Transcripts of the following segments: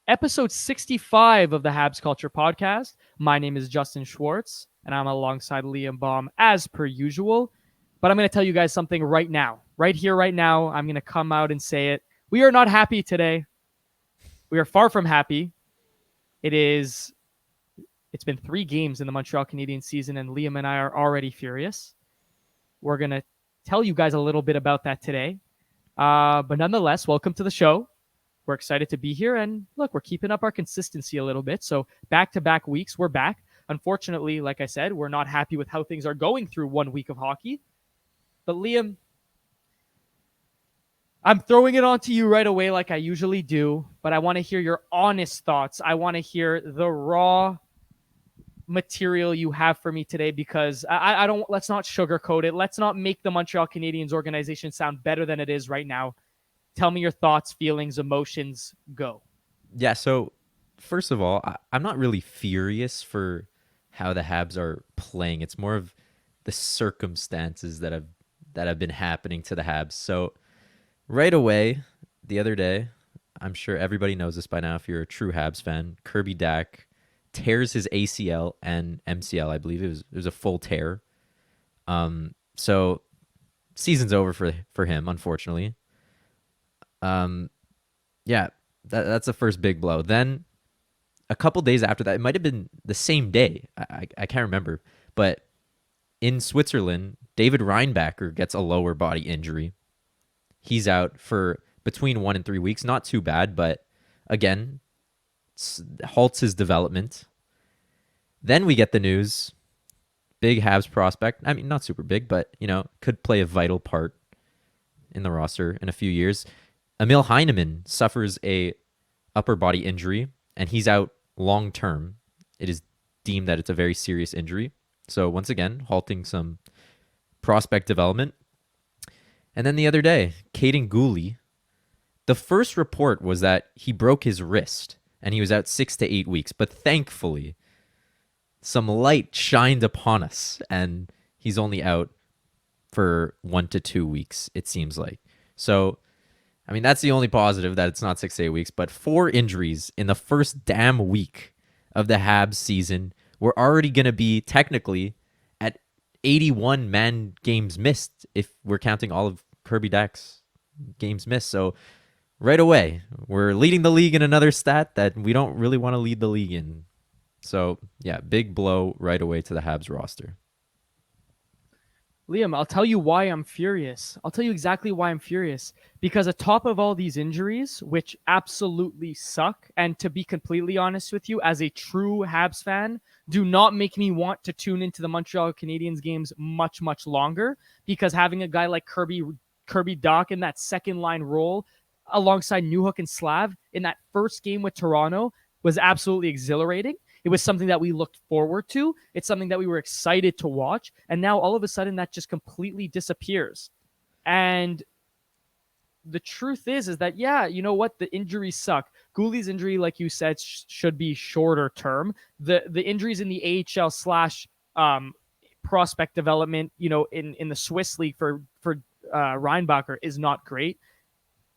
episode 65 of the Habs Culture podcast. My name is Justin Schwartz, and I'm alongside Liam Baum as per usual. But I'm going to tell you guys something right now. Right here, right now, I'm going to come out and say it. We are not happy today. We are far from happy. It's been 3 games in the Montreal Canadiens season, and Liam and I are already furious. We're going to tell you guys a little bit about that today. But nonetheless, welcome to the show. We're excited to be here. And look, we're keeping up our consistency a little bit. So back-to-back weeks, we're back. Unfortunately, like I said, we're not happy with how things are going through 1 week of hockey. But Liam, I'm throwing it on to you right away like I usually do. But I want to hear your honest thoughts. I want to hear the raw material you have for me today, because I don't, let's not sugarcoat it. Let's not make the Montreal Canadiens organization sound better than it is right now. Tell me your thoughts, feelings, emotions. Go. Yeah, so first of all, I'm not really furious for how the Habs are playing. It's more of the circumstances that have been happening to the Habs. So right away, the other day, I'm sure everybody knows this by now if you're a true Habs fan, Kirby Dach tears his ACL and MCL. I believe it was a full tear. So season's over for him, unfortunately. Yeah, that's the first big blow. Then a couple days after that, it might have been the same day. I can't remember, but in Switzerland, David Reinbacher gets a lower body injury. He's out for between 1 and 3 weeks. Not too bad, but again, halts his development. Then we get the news, big Habs prospect. I mean, not super big, but could play a vital part in the roster in a few years. Emil Heineman suffers a upper body injury, and he's out long term. It is deemed that it's a very serious injury. So once again, halting some prospect development. And then the other day, Caden Gooley, the first report was that he broke his wrist and he was out 6 to 8 weeks. But thankfully, some light shined upon us, and he's only out for 1 to 2 weeks, it seems like. So, I mean, that's the only positive, that it's not 6 to 8 weeks, but 4 injuries in the first damn week of the Habs season. We're already going to be technically at 81 man games missed if we're counting all of Kirby Dach's games missed. So right away, we're leading the league in another stat that we don't really want to lead the league in. So yeah, big blow right away to the Habs roster. Liam, I'll tell you why I'm furious. I'll tell you exactly why I'm furious. Because atop of all these injuries, which absolutely suck, and to be completely honest with you, as a true Habs fan, do not make me want to tune into the Montreal Canadiens games much, much longer, because having a guy like Kirby Dach in that second line role alongside Newhook and Slav in that first game with Toronto was absolutely exhilarating. It was something that we looked forward to. It's something that we were excited to watch. And now all of a sudden that just completely disappears. And the truth is that, yeah, you know what? The injuries suck. Gooley's injury, like you said, should be shorter term. The injuries in the AHL / prospect development, in the Swiss league for Reinbacher is not great.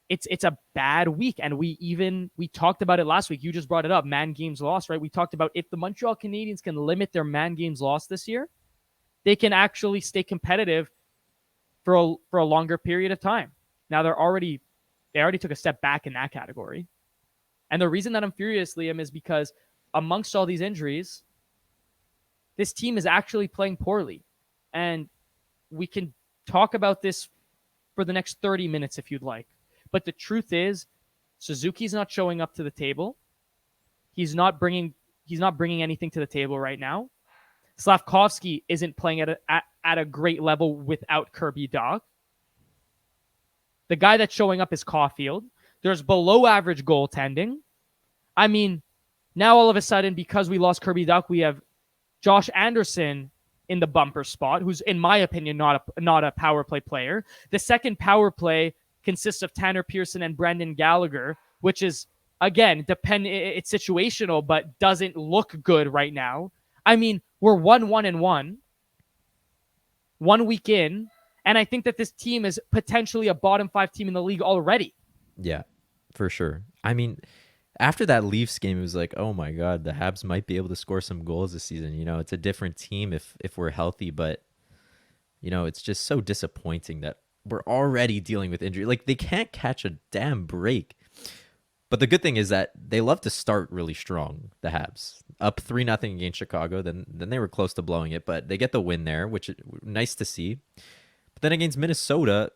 It's a bad week, and we talked about it last week. You just brought it up, man games lost, right? We talked about if the Montreal Canadiens can limit their man games lost this year, they can actually stay competitive for a longer period of time. Now they already took a step back in that category, and the reason that I'm furious, Liam, is because amongst all these injuries, this team is actually playing poorly, and we can talk about this for the next 30 minutes if you'd like. But the truth is, Suzuki's not showing up to the table. He's not bringing anything to the table right now. Slavkovsky isn't playing at a great level without Kirby Dach. The guy that's showing up is Caulfield. There's below average goaltending. I mean, now all of a sudden, because we lost Kirby Dach, we have Josh Anderson in the bumper spot, who's, in my opinion, not a power play player. The second power play consists of Tanner Pearson and Brendan Gallagher, which is, again, it's situational, but doesn't look good right now. I mean, we're 1-1-1, 1 week in, and I think that this team is potentially a bottom 5 team in the league already. Yeah, for sure. I mean, after that Leafs game, it was like, oh my god, the Habs might be able to score some goals this season. It's a different team if we're healthy, but it's just so disappointing that we're already dealing with injury. Like they can't catch a damn break. But the good thing is that they love to start really strong. The Habs up 3-0 against Chicago, then they were close to blowing it, but they get the win there, which is nice to see. But then against Minnesota,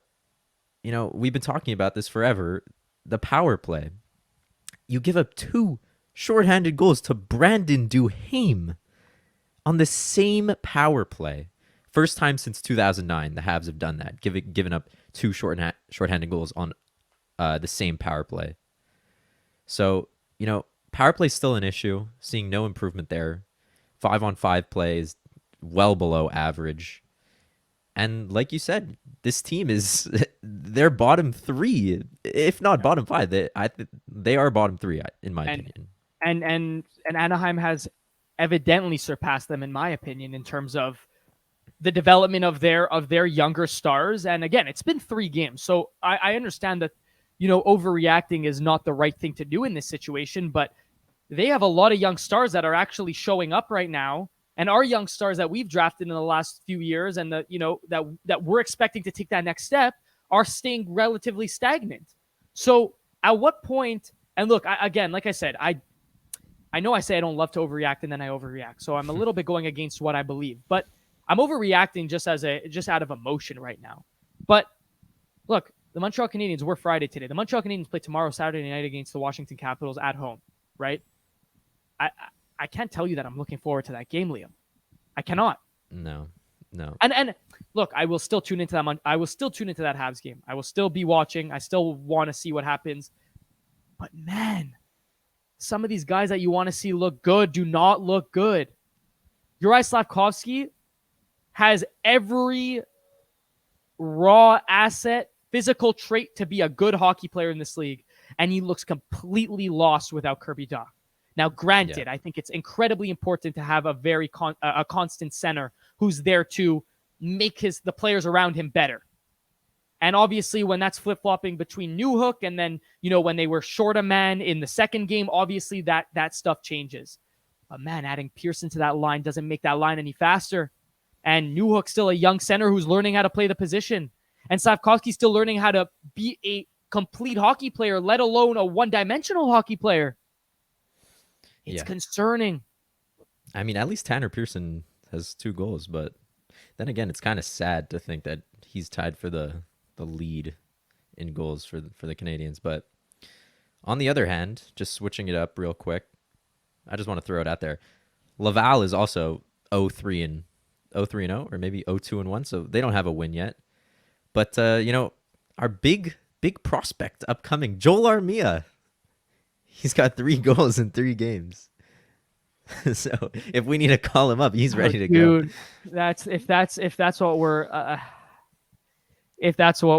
we've been talking about this forever. The power play. You give up 2 shorthanded goals to Brandon Duhaime on the same power play. First time since 2009 the Habs have done that, given up 2 shorthanded goals on the same power play. So, power play is still an issue. Seeing no improvement there. 5-on-5 play is well below average. And like you said, this team is they're bottom 3, if not bottom 5. They are bottom 3 in my opinion. And Anaheim has evidently surpassed them in my opinion in terms of the development of their younger stars. And again, it's been 3 games, so I understand that overreacting is not the right thing to do in this situation, but they have a lot of young stars that are actually showing up right now. And our young stars that we've drafted in the last few years and that we're expecting to take that next step are staying relatively stagnant. So at what point, and look, again, like I said, I know I say I don't love to overreact and then I overreact. So I'm a little bit going against what I believe, but I'm overreacting just out of emotion right now. But look, the Montreal Canadiens were Friday today. The Montreal Canadiens play tomorrow, Saturday night against the Washington Capitals at home, right? I can't tell you that I'm looking forward to that game, Liam. I cannot. No. And look, I will still tune into that. I will still tune into that Habs game. I will still be watching. I still want to see what happens. But man, some of these guys that you want to see look good do not look good. Juraj Slafkovsky has every raw asset, physical trait to be a good hockey player in this league, and he looks completely lost without Kirby Dach. Now, granted, I think it's incredibly important to have a very constant center who's there to make the players around him better. And obviously, when that's flip-flopping between Newhook and then, when they were short a man in the second game, obviously that stuff changes. But man, adding Pearson to that line doesn't make that line any faster. And Newhook's still a young center who's learning how to play the position. And Slafkovsky's still learning how to be a complete hockey player, let alone a one-dimensional hockey player. It's concerning. I mean, at least Tanner Pearson has 2 goals, but then again, it's kind of sad to think that he's tied for the lead in goals for the Canadiens. But on the other hand, just switching it up real quick, I just want to throw it out there. Laval is also 0-3 0 or maybe 0-2-1, so they don't have a win yet. But our big prospect upcoming, Joel Armia. He's got 3 goals in 3 games. So if we need to call him up, he's ready to go. Dude, if that's what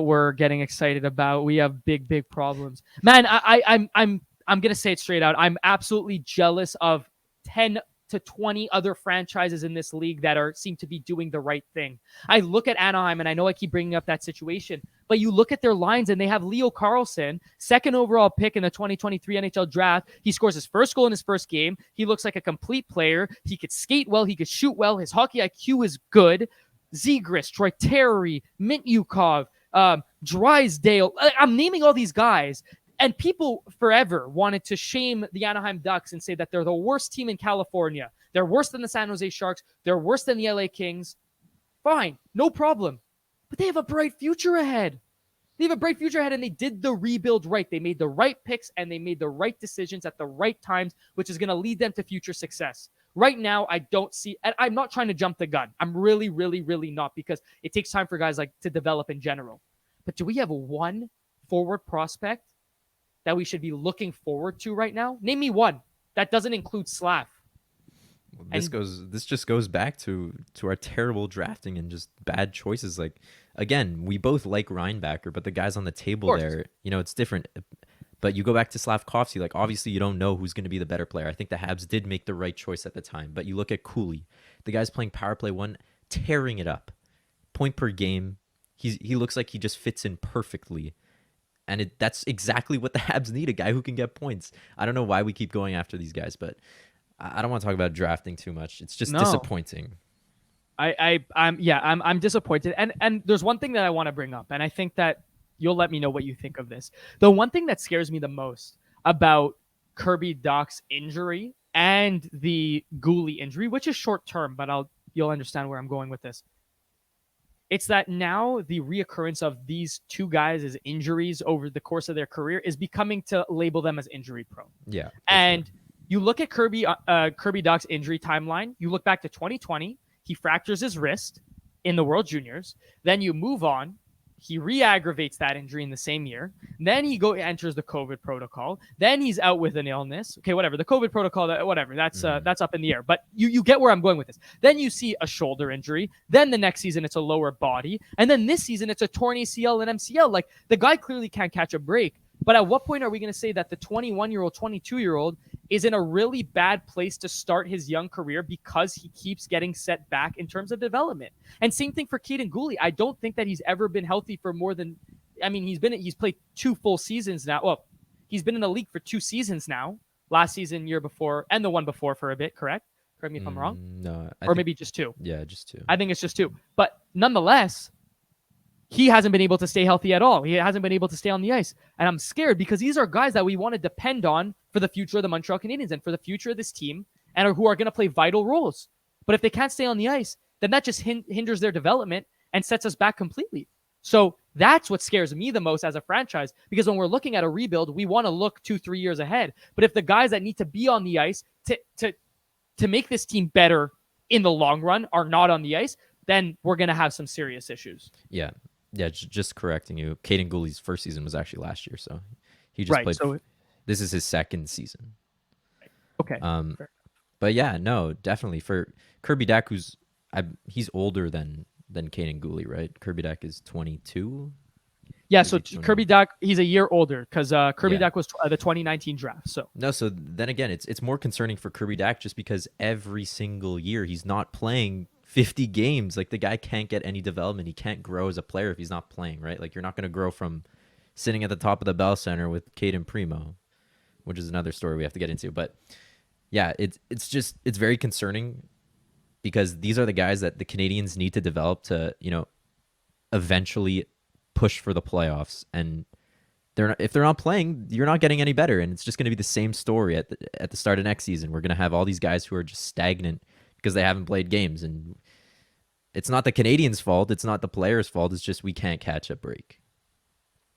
we're getting excited about, we have big problems. Man, I'm gonna say it straight out. I'm absolutely jealous of 10 to 20 other franchises in this league that seem to be doing the right thing. I look at Anaheim, and I know I keep bringing up that situation, but you look at their lines, and they have Leo Carlsson, 2nd overall pick in the 2023 NHL draft. He scores his first goal in his first game. He looks like a complete player. He could skate well. He could shoot well. His hockey IQ is good. Zegras, Troy Terry, Mintyukov, Drysdale. I'm naming all these guys. And people forever wanted to shame the Anaheim Ducks and say that they're the worst team in California. They're worse than the San Jose Sharks. They're worse than the LA Kings. Fine, no problem. But they have a bright future ahead. And they did the rebuild right. They made the right picks, and they made the right decisions at the right times, which is going to lead them to future success. Right now, I don't see, and I'm not trying to jump the gun. I'm really not, because it takes time for guys to develop in general. But do we have one forward prospect that we should be looking forward to right now? Name me one. That doesn't include Slav. This just goes back to our terrible drafting and just bad choices. Like, again, we both like Reinbacher, but the guys on the table there, it's different. But you go back to Slafkovsky, like, obviously you don't know who's going to be the better player. I think the Habs did make the right choice at the time. But you look at Cooley, the guy's playing power play 1, tearing it up, point per game. He looks like he just fits in perfectly. And that's exactly what the Habs need, a guy who can get points. I don't know why we keep going after these guys, but I don't want to talk about drafting too much. It's just No. disappointing. I'm disappointed. And there's one thing that I want to bring up, and I think that you'll let me know what you think of this. The one thing that scares me the most about Kirby Dach's injury and the Gooley injury, which is short term, but you'll understand where I'm going with this. It's that now the reoccurrence of these two guys' injuries over the course of their career is becoming to label them as injury prone. Yeah, And sure. you look at Kirby Dach's injury timeline. You look back to 2020. He fractures his wrist in the World Juniors. Then you move on. He re-aggravates that injury in the same year. Then he enters the COVID protocol. Then he's out with an illness. Okay, whatever. The COVID protocol, whatever. That's up in the air. But you get where I'm going with this. Then you see a shoulder injury. Then the next season it's a lower body, and then this season it's a torn ACL and MCL. Like, the guy clearly can't catch a break. But at what point are we going to say that the 21-year-old, 22-year-old is in a really bad place to start his young career because he keeps getting set back in terms of development? And same thing for Kaiden Guhle. I don't think that he's ever been healthy for more than, I mean, he's played 2 full seasons now. Well, he's been in the league for 2 seasons now. Last season, year before, and the one before for a bit, correct? Correct me if I'm wrong. No. Or maybe just 2. Yeah, just 2. I think it's just 2. But nonetheless, he hasn't been able to stay healthy at all. He hasn't been able to stay on the ice. And I'm scared because these are guys that we want to depend on for the future of the Montreal Canadiens and for the future of this team, and who are going to play vital roles. But if they can't stay on the ice, then that just hinders their development and sets us back completely. So that's what scares me the most as a franchise, because when we're looking at a rebuild, we want to look 2-3 years ahead. But if the guys that need to be on the ice to make this team better in the long run are not on the ice, then we're going to have some serious issues. Yeah. Yeah, just correcting you. Kaiden Guhle's first season was actually last year, so he just played. So this is his second season. Okay. But yeah, no, definitely for Kirby Dach, he's older than Kaiden Guhle, right? Kirby Dach is 22. Yeah, so Kirby Dach, he's a year older because Kirby Dach was the 2019 draft. So no, so then again, it's more concerning for Kirby Dach just because every single year he's not playing 50 games. Like, the guy can't get any development. He can't grow as a player if he's not playing, right? Like, you're not going to grow from sitting at the top of the Bell Center with Caden Primo, which is another story we have to get into. But yeah, it's very concerning because these are the guys that the Canadiens need to develop to, eventually push for the playoffs. And if they're not playing, you're not getting any better. And it's just going to be the same story at the start of next season. We're going to have all these guys who are just stagnant because they haven't played games. And it's not the Canadiens' fault. It's not the players' fault. It's just we can't catch a break.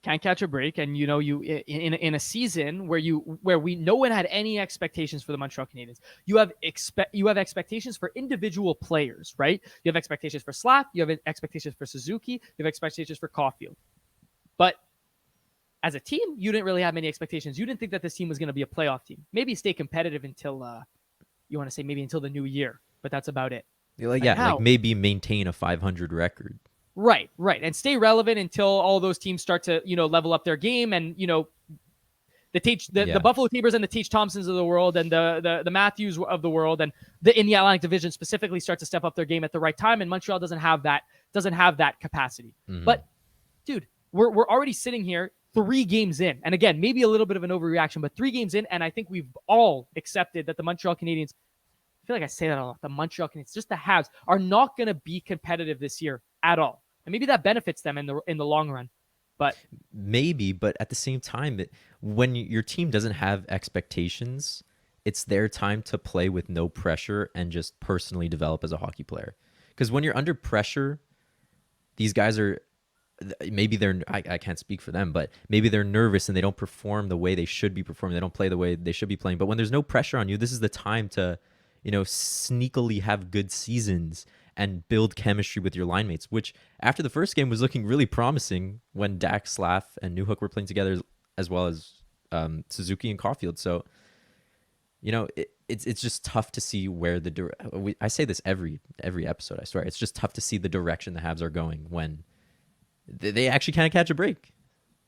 Can't catch a break. And, you in a season where no one had any expectations for the Montreal Canadiens. You have expectations for individual players, right? You have expectations for Slav. You have expectations for Suzuki. You have expectations for Caulfield. But as a team, you didn't really have many expectations. You didn't think that this team was going to be a playoff team. Maybe stay competitive until you want to say maybe until the new year, but that's about it. Like maybe maintain a 500 record. Right, and stay relevant until all those teams start to level up their game, and the Buffalo Sabres and the Tage Thompsons of the world and the Matthews of the world and in the Atlantic Division specifically start to step up their game at the right time. And Montreal doesn't have that capacity. Mm-hmm. But dude, we're already sitting here 3 games in. And again, maybe a little bit of an overreaction, but 3 games in. And I think we've all accepted that the Montreal Canadiens, I feel like I say that a lot, the Montreal Canadiens, just the Habs, are not going to be competitive this year at all. And maybe that benefits them in the long run. But maybe, but at the same time, when your team doesn't have expectations, it's their time to play with no pressure and just personally develop as a hockey player. Because when you're under pressure, these guys are, maybe I can't speak for them, but maybe they're nervous and they don't perform the way they should be performing. They don't play the way they should be playing. But when there's no pressure on you, this is the time to, sneakily have good seasons and build chemistry with your line mates, which after the first game was looking really promising when Dach, Slav, and Newhook were playing together, as well as Suzuki and Caulfield. So, it's just tough to see where I say this every episode, I swear. It's just tough to see the direction the Habs are going when they actually can't catch a break.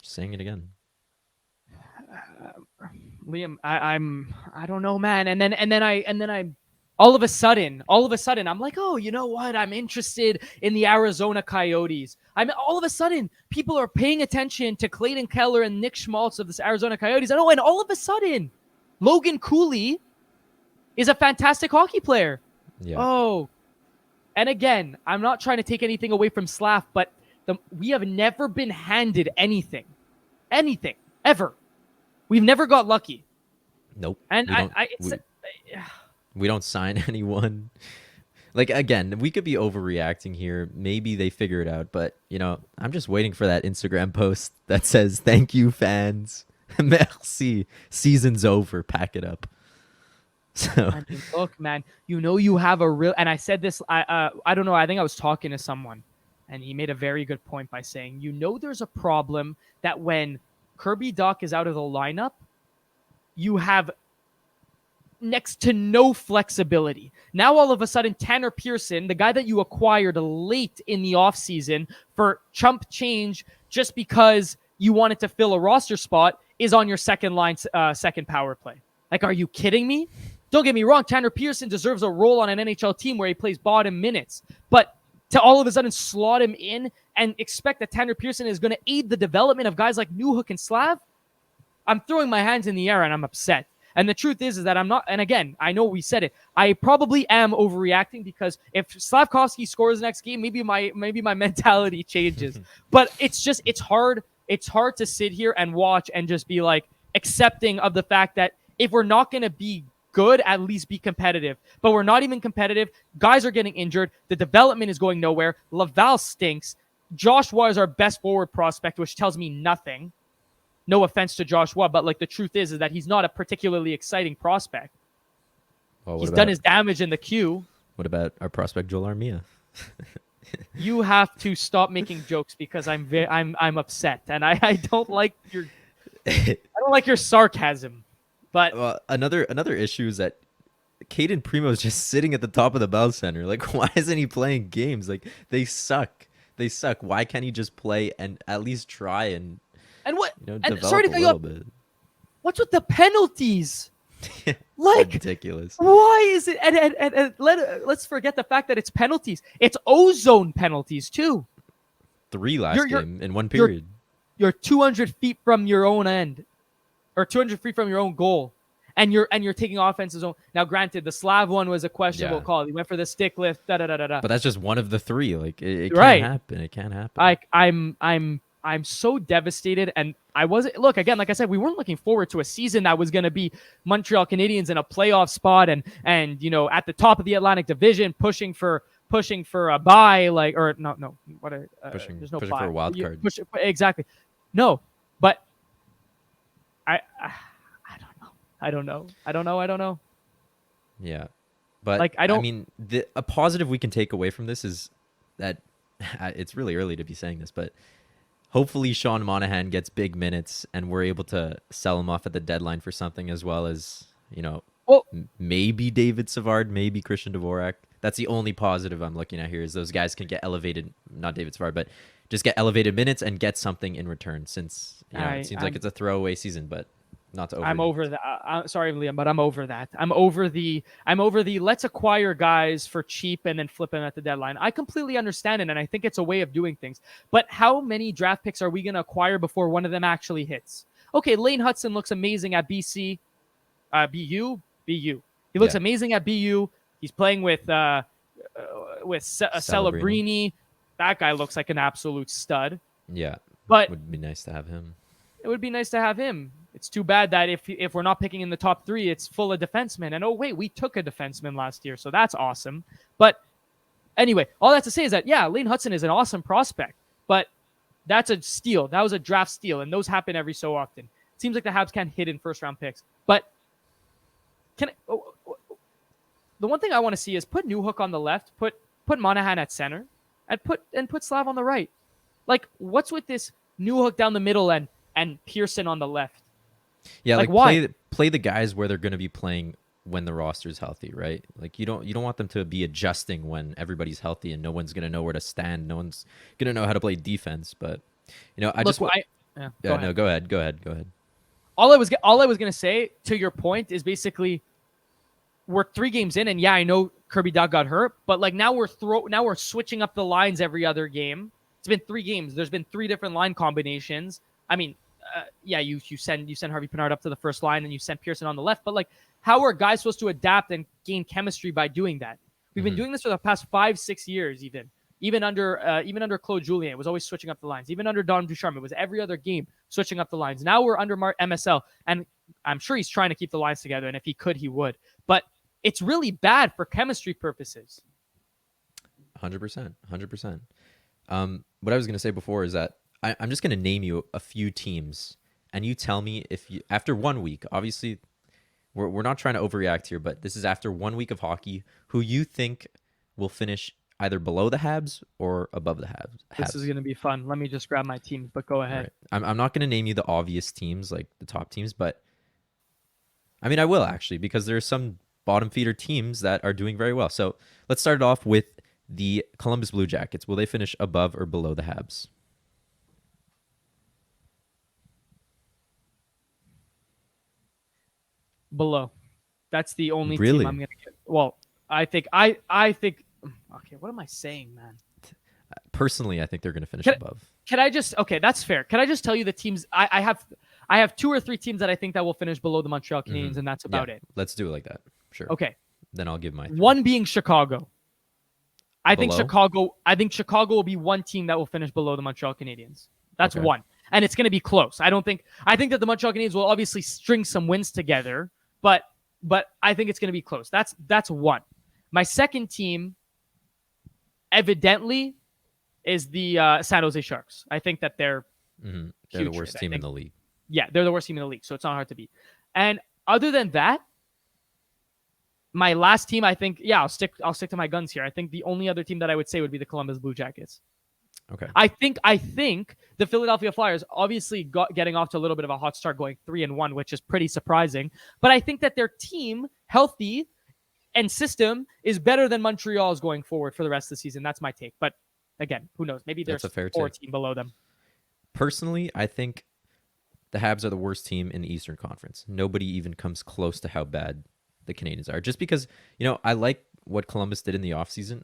Just saying it again. Liam, I don't know, man. And then I all of a sudden, I'm like, oh, you know what? I'm interested in the Arizona Coyotes. All of a sudden, people are paying attention to Clayton Keller and Nick Schmaltz of this Arizona Coyotes. And all of a sudden, Logan Cooley is a fantastic hockey player. Yeah. Oh, and again, I'm not trying to take anything away from Slav, but we have never been handed anything ever. We've never got lucky. Nope. And We don't. We don't sign anyone. Like, again, we could be overreacting here. Maybe they figure it out, but I'm just waiting for that Instagram post that says, "Thank you, fans. Merci. Season's over. Pack it up." So I mean, look, man, you have a real. And I said this. I don't know. I think I was talking to someone, and he made a very good point by saying, there's a problem that when Kirby Dach is out of the lineup, you have next to no flexibility. Now, all of a sudden, Tanner Pearson, the guy that you acquired late in the offseason for chump change just because you wanted to fill a roster spot, is on your second line, second power play. Like, are you kidding me? Don't get me wrong. Tanner Pearson deserves a role on an NHL team where he plays bottom minutes. But to all of a sudden slot him in and expect that Tanner Pearson is going to aid the development of guys like Newhook and Slav, I'm throwing my hands in the air and I'm upset. And the truth is that I'm not. And again, I know we said it. I probably am overreacting because if Slavkovsky scores next game, maybe my mentality changes. But it's hard. It's hard to sit here and watch and just be like accepting of the fact that if we're not going to be good, at least be competitive. But we're not even competitive. Guys are getting injured. The development is going nowhere. Laval stinks. Joshua is our best forward prospect, which tells me nothing. No offense to Joshua, but like the truth is that he's not a particularly exciting prospect. Well, he's done his damage in the queue. What about our prospect Joel Armia? You have to stop making jokes because I'm upset and I don't like your sarcasm. But another issue is that Caden Primo is just sitting at the top of the Bell Center. Like, why isn't he playing games? Like, they suck. Why can't he just play and at least try and what? Develop sorry to a cut you little up. bit? What's with the penalties? Like, ridiculous. Why is it? And let's forget the fact that it's penalties. It's ozone penalties too. 3 last game in one period. You're 200 feet from your own end, or 200 feet from your own goal, and you're taking offense's own. Now, granted, the Slav one was a questionable call. He went for the stick lift. But that's just one of the 3. Like, it right. can't happen. It can't happen. I'm so devastated, and I wasn't. Look, again, like I said, we weren't looking forward to a season that was going to be Montreal Canadiens in a playoff spot, and at the top of the Atlantic Division, pushing for a bye, like, or no, what a pushing there's no for bye. a wild card. Exactly, no, but I don't know. Yeah, but like I mean, a positive we can take away from this is that it's really early to be saying this, but hopefully Sean Monahan gets big minutes and we're able to sell him off at the deadline for something, as well as, maybe David Savard, maybe Christian Dvorak. That's the only positive I'm looking at here, is those guys can get elevated, not David Savard, but just get elevated minutes and get something in return, since it seems like it's a throwaway season, but not to overreact. I'm over that. Sorry, Liam, but I'm over that. I'm over the let's acquire guys for cheap and then flip them at the deadline. I completely understand it, and I think it's a way of doing things. But how many draft picks are we going to acquire before one of them actually hits? Okay, Lane Hudson looks amazing at BC. BU. He looks amazing at BU. He's playing with Celebrini. That guy looks like an absolute stud. Yeah, but it would be nice to have him. It would be nice to have him. It's too bad that if we're not picking in the top 3, it's full of defensemen. And wait, we took a defenseman last year, so that's awesome. But anyway, all that to say is that, Lane Hudson is an awesome prospect, but that's a steal. That was a draft steal, and those happen every so often. It seems like the Habs can't hit in first-round picks. But the one thing I want to see is put Newhook on the left, put Monahan at center, and put Slav on the right. Like, what's with this Newhook down the middle and Pearson on the left? Yeah, like why? Play the guys where they're going to be playing when the roster's healthy, right? Like, you don't want them to be adjusting when everybody's healthy and no one's going to know where to stand. No one's going to know how to play defense. But go ahead. Go ahead. All I was going to say, to your point, is basically we're 3 games in, and yeah, I know Kirby Dach got hurt, but like now we're switching up the lines every other game. It's been 3 games. There's been 3 different line combinations. I mean, yeah, you send Harvey Pinard up to the first line, and you send Pearson on the left. But like, how are guys supposed to adapt and gain chemistry by doing that? We've been doing this for the past 5-6 years, even under Claude Julien, it was always switching up the lines. Even under Don Ducharme, it was every other game switching up the lines. Now we're under MSL, and I'm sure he's trying to keep the lines together, and if he could, he would. But it's really bad for chemistry purposes. 100%. 100%. What I was going to say before is that I'm just going to name you a few teams, and you tell me if you, after 1 week, obviously we're not trying to overreact here, but this is after 1 week of hockey, who you think will finish either below the Habs or above the Habs. This is going to be fun. Let me just grab my teams, but go ahead. Right. I'm not going to name you the obvious teams, like the top teams, but I mean, I will actually, because there are some bottom feeder teams that are doing very well. So let's start it off with the Columbus Blue Jackets. Will they finish above or below the Habs? Below. That's the only Really? team I'm going to get. Well, I think. Okay, what am I saying, man? Personally, I think they're going to finish above. Can I just? Okay, that's fair. Can I just tell you the teams I have? I have 2 or 3 teams that I think that will finish below the Montreal Canadiens, and that's about it. Let's do it like that. Sure. Okay. Then I'll give my 3. One being Chicago. I think Below? Chicago will be one team that will finish below the Montreal Canadiens. That's Okay. one. And it's going to be close. I think that the Montreal Canadiens will obviously string some wins together, but I think it's going to be close. That's one. My second team evidently is the San Jose Sharks. I think that they're They're the worst team in the league. Yeah, they're the worst team in the league, so it's not hard to beat. And other than that, my last team, I think, yeah, I'll stick to my guns here. I think the only other team that I would say would be the Columbus Blue Jackets. Okay. I think the Philadelphia Flyers obviously getting off to a little bit of a hot start, going 3-1, which is pretty surprising. But I think that their team, healthy and system, is better than Montreal's going forward for the rest of the season. That's my take. But again, who knows? Maybe there's a 4 team below them. Personally, I think the Habs are the worst team in the Eastern Conference. Nobody even comes close to how bad the Canadiens are. Just because, I like what Columbus did in the offseason.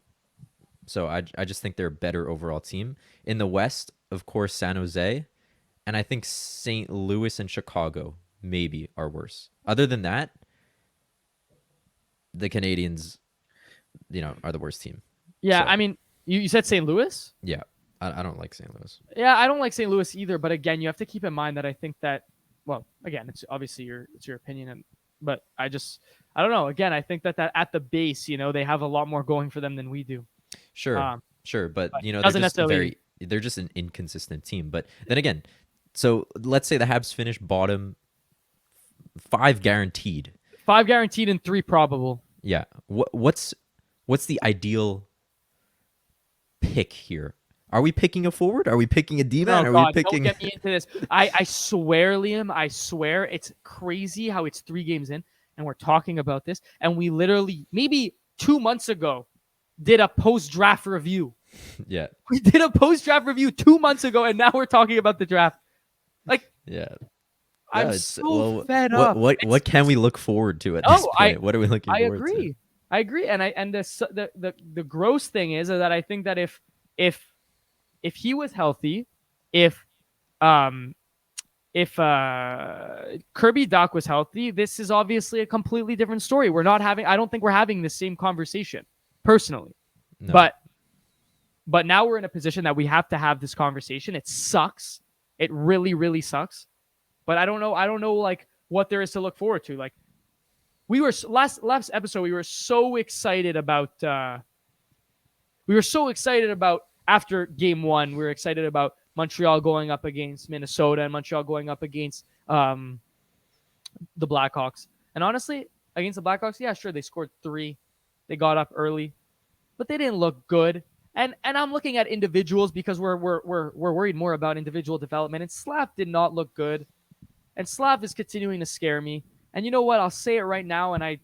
So I just think they're a better overall team. In the West, of course, San Jose. And I think St. Louis and Chicago maybe are worse. Other than that, the Canadiens, are the worst team. Yeah, So, I mean, you said St. Louis? yeah, I don't like St. Louis. Yeah, I don't like St. Louis either. But again, you have to keep in mind that I think that, well, again, it's obviously your opinion, but I don't know. Again, I think that at the base, they have a lot more going for them than we do. Sure, but they're just an inconsistent team. But then again, so let's say the Habs finish bottom 5 guaranteed. 5 guaranteed and 3 probable. Yeah. What's the ideal pick here? Are we picking a forward? Are we picking a D-man? Oh, Are God, we picking? Don't get me into this. I swear, Liam. I swear, it's crazy how it's 3 games in, and we're talking about this, and we literally maybe 2 months ago did a post-draft review. Yeah. We did a post-draft review 2 months ago, and now we're talking about the draft. Like, yeah. I'm so fed up. What can we look forward to at this point? What are we looking forward to? I agree, and the gross thing is that I think that if he was healthy, if Kirby Dach was healthy, this is obviously a completely different story. I don't think we're having the same conversation personally. No. But now we're in a position that we have to have this conversation. It sucks. It really, really sucks. But I don't know like what there is to look forward to. Like, we were last episode, we were so excited about after game 1, we were excited about Montreal going up against Minnesota and Montreal going up against the Blackhawks. And honestly, against the Blackhawks, yeah, sure, they scored 3. They got up early, but they didn't look good. And I'm looking at individuals because we're worried more about individual development. And Slav did not look good. And Slav is continuing to scare me. And you know what? I'll say it right now, and I'm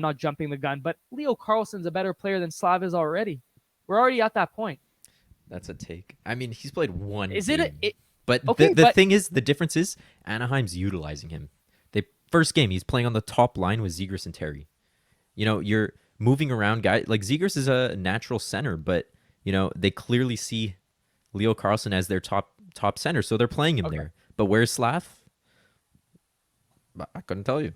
not jumping the gun, but Leo Carlsson's a better player than Slav is already. We're already at that point. That's a take. I mean, he's played 1 Is game. it? But the thing is, the difference is Anaheim's utilizing him. first game, he's playing on the top line with Zegras and Terry. You're moving around guys. Like Zegras is a natural center, but they clearly see Leo Carlson as their top center, so they're playing him Okay. there. But where's Slav? I couldn't tell you.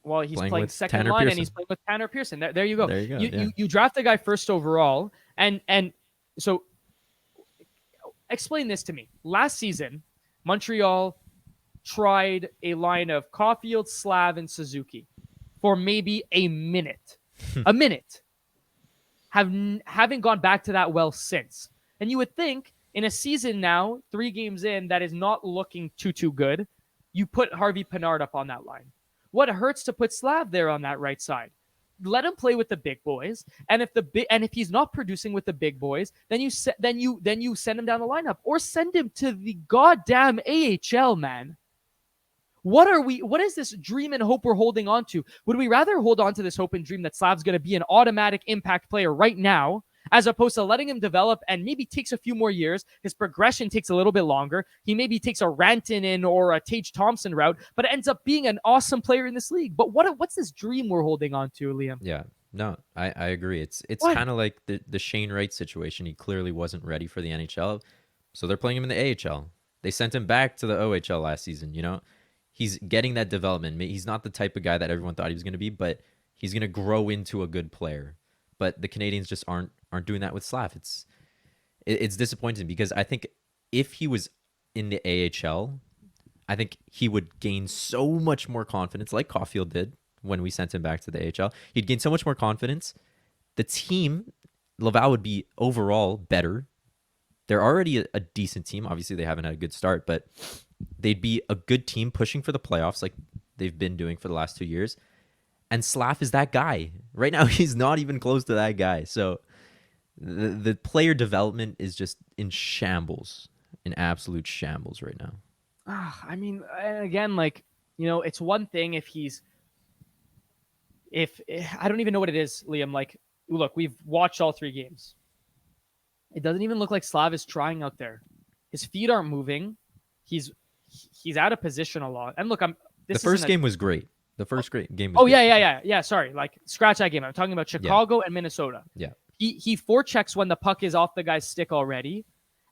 Well, he's Playing playing with second Tanner line, and Pearson. he's playing with Tanner Pearson. There you go. There you go. You, Yeah. you draft a guy first overall, and so explain this to me. Last season, Montreal tried a line of Caulfield, Slav, and Suzuki for maybe a minute. A minute. Haven't gone back to that well since. And you would think in a season now, 3 games in, that is not looking too good, you put Harvey Pinard up on that line. What hurts to put Slav there on that right side? Let him play with the big boys, and if he's not producing with the big boys, then you send him down the lineup or send him to the goddamn AHL, man. What is this dream and hope we're holding on to? Would we rather hold on to this hope and dream that Slav's going to be an automatic impact player right now, as opposed to letting him develop and maybe takes a few more years? His progression takes a little bit longer. He maybe takes a Rantanen or a Tage Thompson route, but ends up being an awesome player in this league. But what's this dream we're holding on to, Liam? Yeah. No, I agree. It's What? kind of like the Shane Wright situation. He clearly wasn't ready for the NHL, so they're playing him in the AHL. They sent him back to the OHL last season. He's getting that development. He's not the type of guy that everyone thought he was going to be, but he's going to grow into a good player. But the Canadiens just aren't doing that with Slav. It's disappointing because I think if he was in the AHL, I think he would gain so much more confidence, like Caulfield did when we sent him back to the AHL. He'd gain so much more confidence. The team, Laval, would be overall better. They're already a decent team. Obviously, they haven't had a good start, but they'd be a good team pushing for the playoffs like they've been doing for the last 2 years. And Slav is that guy. Right now, he's not even close to that guy. So the player development is just in shambles, in absolute shambles right now. I mean, again, it's one thing if I don't even know what it is, Liam. Like, look, we've watched all 3 games. It doesn't even look like Slav is trying out there. His feet aren't moving. He's out of position a lot. And look, The first game was great. The first game was Oh, good. yeah. Sorry. Like, scratch that game. I'm talking about Chicago and Minnesota. Yeah. He forechecks when the puck is off the guy's stick already.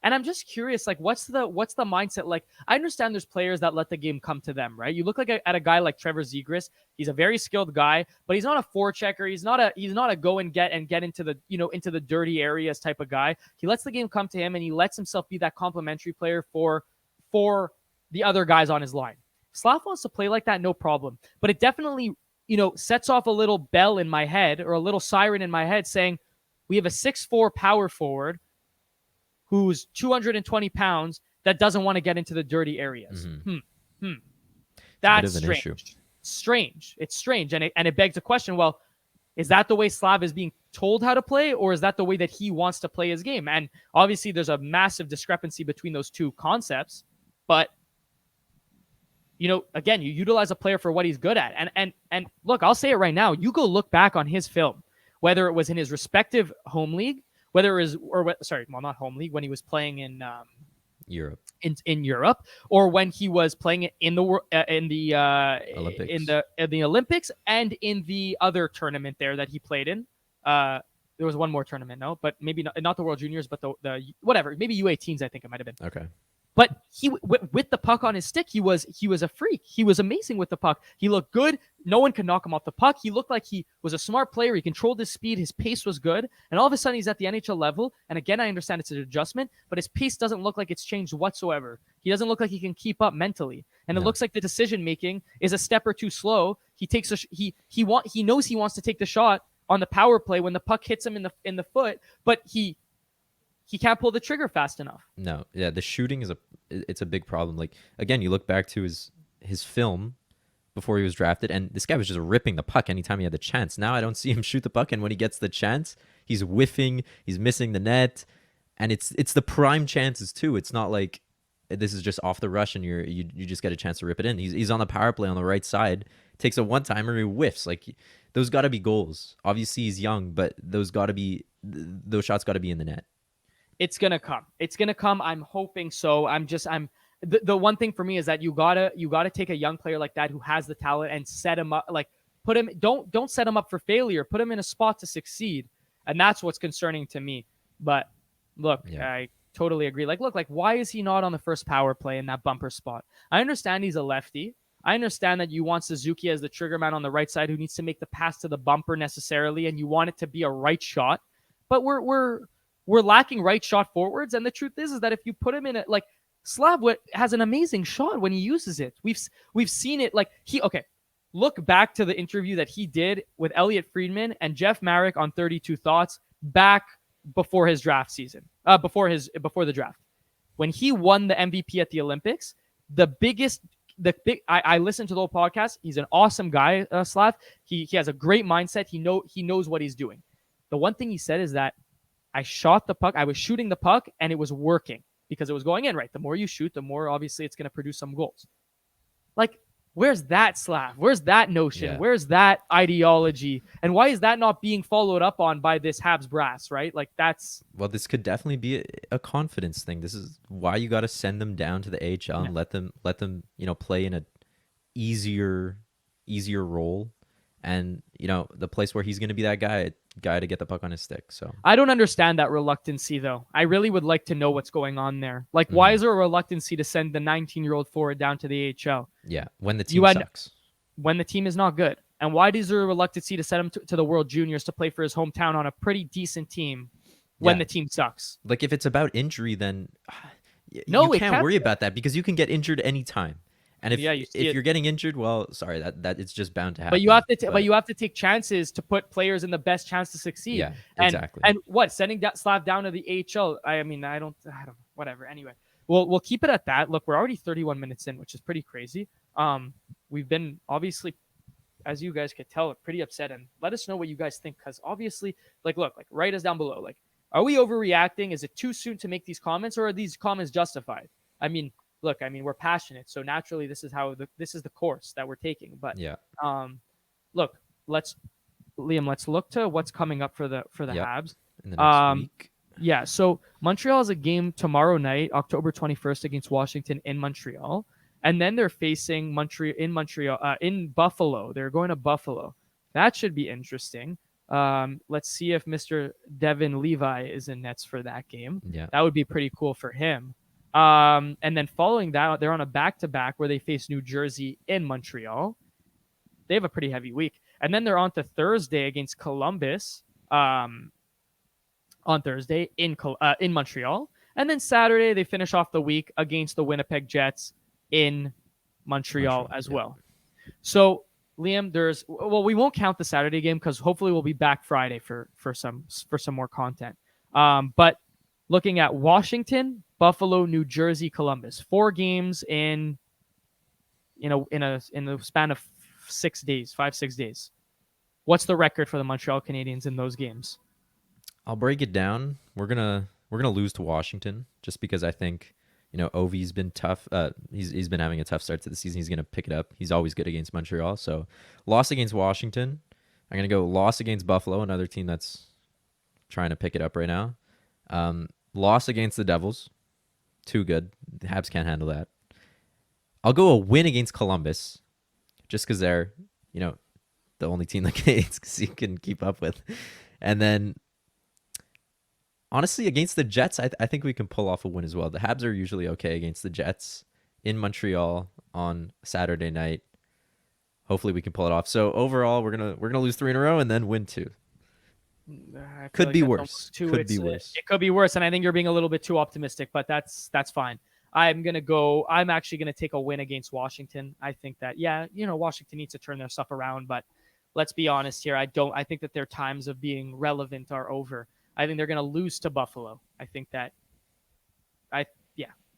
And I'm just curious, like, what's the mindset? Like, I understand there's players that let the game come to them, right? You look at a guy like Trevor Zegras. He's a very skilled guy, but he's not a forechecker. He's not a go and get into the into the dirty areas type of guy. He lets the game come to him, and he lets himself be that complementary player for the other guys on his line. Slav wants to play like that, no problem. But it definitely, sets off a little bell in my head, or a little siren in my head, saying we have a 6'4" power forward who's 220 pounds that doesn't want to get into the dirty areas. Mm-hmm. That's It's a bit of an strange. Strange. It's strange. And it begs the question, well, is that the way Slav is being told how to play, or is that the way that he wants to play his game? And obviously there's a massive discrepancy between those two concepts. But, again, you utilize a player for what he's good at. And look, I'll say it right now. You go look back on his film, whether it was in his respective home league, whether it was, not home league, when he was playing in Europe, in Europe, or when he was playing in the Olympics. in the Olympics, and in the other tournament there that he played in. There was one more tournament, no, but maybe not the World Juniors, but the whatever, maybe U18s, I think it might have been. Okay. But he, with the puck on his stick, he was a freak. He was amazing with the puck. He looked good. No one could knock him off the puck. He looked like he was a smart player. He controlled his speed. His pace was good. And all of a sudden, he's at the NHL level. And again, I understand it's an adjustment, but his pace doesn't look like it's changed whatsoever. He doesn't look like he can keep up mentally. And it looks like the decision making is a step or two slow. He takes he knows he wants to take the shot on the power play when the puck hits him in the foot, but he can't pull the trigger fast enough. No, yeah, the shooting it's a big problem. Like, again, you look back to his film before he was drafted, and this guy was just ripping the puck anytime he had the chance. Now I don't see him shoot the puck, and when he gets the chance, he's whiffing, he's missing the net, and it's the prime chances too. It's not like this is just off the rush and you just get a chance to rip it in. He's on the power play on the right side, takes a one-timer, he whiffs. Like, those got to be goals. Obviously he's young, but those shots got to be in the net. It's gonna come. I'm hoping so. I'm the one thing for me is that you gotta take a young player like that who has the talent and set him up, like put him, don't set him up for failure, put him in a spot to succeed. And that's what's concerning to me. But look, Yeah. I totally agree. Like, look, like why is he not on the first power play in that bumper spot? I understand he's a lefty. I understand that you want Suzuki as the trigger man on the right side who needs to make the pass to the bumper necessarily, and you want it to be a right shot. But we're lacking right shot forwards, and the truth is that if you put him in it, like Slav has an amazing shot when he uses it. We've seen it. Like okay, look back to the interview that he did with Elliot Friedman and Jeff Marek on 32 Thoughts back before his draft season, before the draft, when he won the MVP at the Olympics. I listened to the whole podcast. He's an awesome guy, Slav. He has a great mindset. He knows what he's doing. The one thing he said is that I shot the puck. I was shooting the puck and it was working because it was going in, right? The more you shoot, the more obviously it's going to produce some goals. Like, where's that, Slav? Where's that notion? Yeah. Where's that ideology? And why is that not being followed up on by this Habs brass, right? Like, that's... Well, this could definitely be a confidence thing. This is why you got to send them down to the AHL and let them play in a easier role, and the place where he's going to be that guy to get the puck on his stick. So I don't understand that reluctancy, though. I really would like to know what's going on there. Like, why is there a reluctancy to send the 19-year-old forward down to the AHL? Yeah, when the team sucks. When the team is not good. And why is there a reluctancy to send him to the World Juniors to play for his hometown on a pretty decent team when the team sucks? Like, if it's about injury, then No, you can't worry about that because you can get injured anytime. And if you're getting injured, well, sorry, that it's just bound to happen. But you have to take chances to put players in the best chance to succeed. Yeah, exactly. And what, sending that Slav down to the AHL? I mean, I don't whatever. Anyway, we'll keep it at that. Look, we're already 31 minutes in, which is pretty crazy. We've been obviously, as you guys could tell, pretty upset, and let us know what you guys think, because obviously, write us down below. Like, are we overreacting? Is it too soon to make these comments, or are these comments justified? I mean, look, we're passionate, so naturally this is the course that we're taking. But yeah, look, let's look to what's coming up for the Habs in the next week. Yeah, so Montreal has a game tomorrow night, October 21st, against Washington in Montreal, and then they're facing in Buffalo. They're going to Buffalo. That should be interesting. Let's see if Mr. Devin Levi is in nets for that game. Yeah, that would be pretty cool for him. And then following that, they're on a back-to-back where they face New Jersey in Montreal. They have a pretty heavy week. And then they're on to Thursday against Columbus on Thursday in Montreal. And then Saturday, they finish off the week against the Winnipeg Jets in Montreal as well. So, Liam, we won't count the Saturday game because hopefully we'll be back Friday for some more content. But looking at Washington, Buffalo, New Jersey, Columbus, 4 games in the span of 6 days, 5-6 days. What's the record for the Montreal Canadiens in those games? I'll break it down. We're gonna lose to Washington just because I think Ovi's been tough. He's been having a tough start to the season. He's gonna pick it up. He's always good against Montreal. So loss against Washington. I'm gonna go loss against Buffalo, another team that's trying to pick it up right now. Loss against the Devils. Too good. The Habs can't handle that. I'll go a win against Columbus just because they're, the only team that Canadiens can keep up with. And then, honestly, against the Jets, I think we can pull off a win as well. The Habs are usually okay against the Jets in Montreal on Saturday night. Hopefully we can pull it off. So overall, we're gonna lose 3 in a row and then win 2. Could be worse. Could be worse. It could be worse, and I think you're being a little bit too optimistic, but that's fine. I'm actually gonna take a win against Washington. I think that Washington needs to turn their stuff around, but let's be honest here. I think that their times of being relevant are over. I think they're gonna lose to Buffalo. They're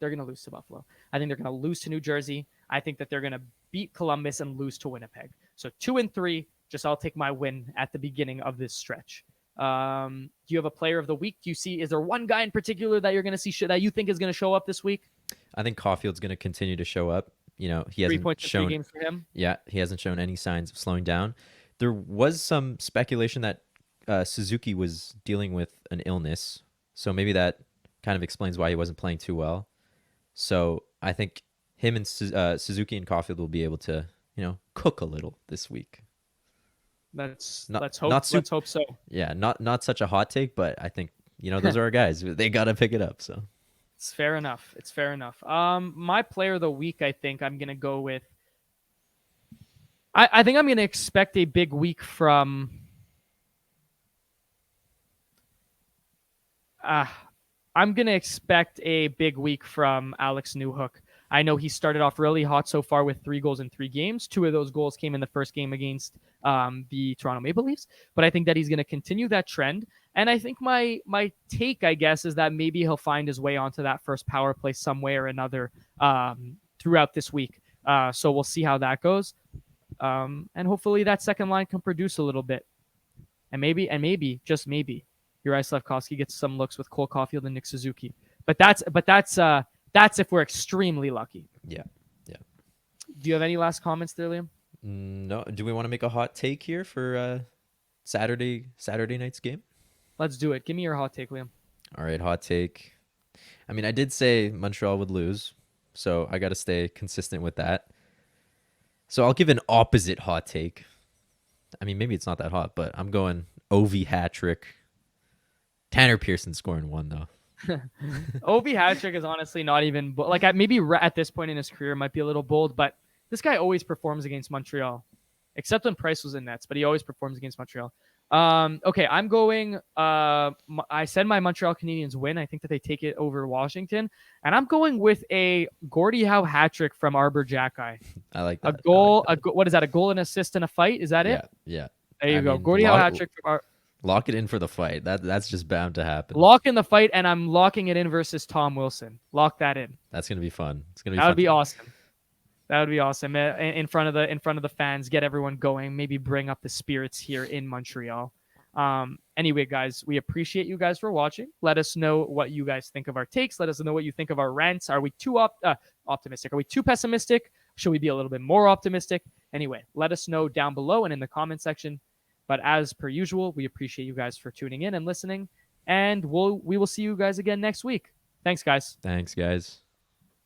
gonna lose to Buffalo. I think they're gonna lose to New Jersey. I think that they're gonna beat Columbus and lose to Winnipeg. So 2 and 3. I'll take my win at the beginning of this stretch. Do you have a player of the week? Is there one guy in particular that you're going to see that you think is going to show up this week? I think Caulfield's going to continue to show up. He hasn't shown 3 games for him. Yeah, he hasn't shown any signs of slowing down. There was some speculation that Suzuki was dealing with an illness, so maybe that kind of explains why he wasn't playing too well. So I think him and Suzuki and Caulfield will be able to, cook a little this week. Let's Not let's hope not super. let's hope so. Yeah, not such a hot take, but I think those are our guys. They gotta pick it up. So It's fair enough. It's fair enough. My player of the week, I think I'm gonna go with. I think I'm gonna expect a big week from. Uh, I'm gonna expect a big week from Alex Newhook. I know he started off really hot so far with 3 goals in 3 games. 2 of those goals came in the first game against the Toronto Maple Leafs, but I think that he's going to continue that trend. And I think my take, I guess, is that maybe he'll find his way onto that first power play some way or another throughout this week. So we'll see how that goes, and hopefully that second line can produce a little bit, and maybe just maybe Uri Slafkovsky gets some looks with Cole Caulfield and Nick Suzuki. But that's if we're extremely lucky. yeah, yeah. Do you have any last comments there, Liam? No, do we want to make a hot take here for Saturday night's game? Let's do it. Give me your hot take, Liam. All right, hot take. I mean, I did say Montreal would lose, so I got to stay consistent with that. So I'll give an opposite hot take. I mean, maybe it's not that hot, but I'm going Ovi hat trick. Tanner Pearson scoring one though. Ovi hat trick is honestly not even like maybe at this point in his career might be a little bold, but this guy always performs against Montreal, except when Price was in nets, but he always performs against Montreal. Okay, I'm going. I said my Montreal Canadiens win. I think that they take it over Washington, and I'm going with a Gordie Howe hat trick from Arbor Jacki. I like A that. goal. I like that. What is that? A goal, an assist, and a fight. Is that Yeah, it? yeah. There you I go. mean, Gordie Howe hat trick from lock it in for the fight. That's just bound to happen. Lock in the fight, and I'm locking it in versus Tom Wilson. Lock that in. That's gonna be fun. It's gonna be. That fun would be awesome. That would be awesome. In front of the fans, get everyone going. Maybe bring up the spirits here in Montreal. Anyway, guys, we appreciate you guys for watching. Let us know what you guys think of our takes. Let us know what you think of our rants. Are we too optimistic? Are we too pessimistic? Should we be a little bit more optimistic? Anyway, let us know down below and in the comment section. But as per usual, we appreciate you guys for tuning in and listening. And we will see you guys again next week. Thanks, guys. Thanks, guys.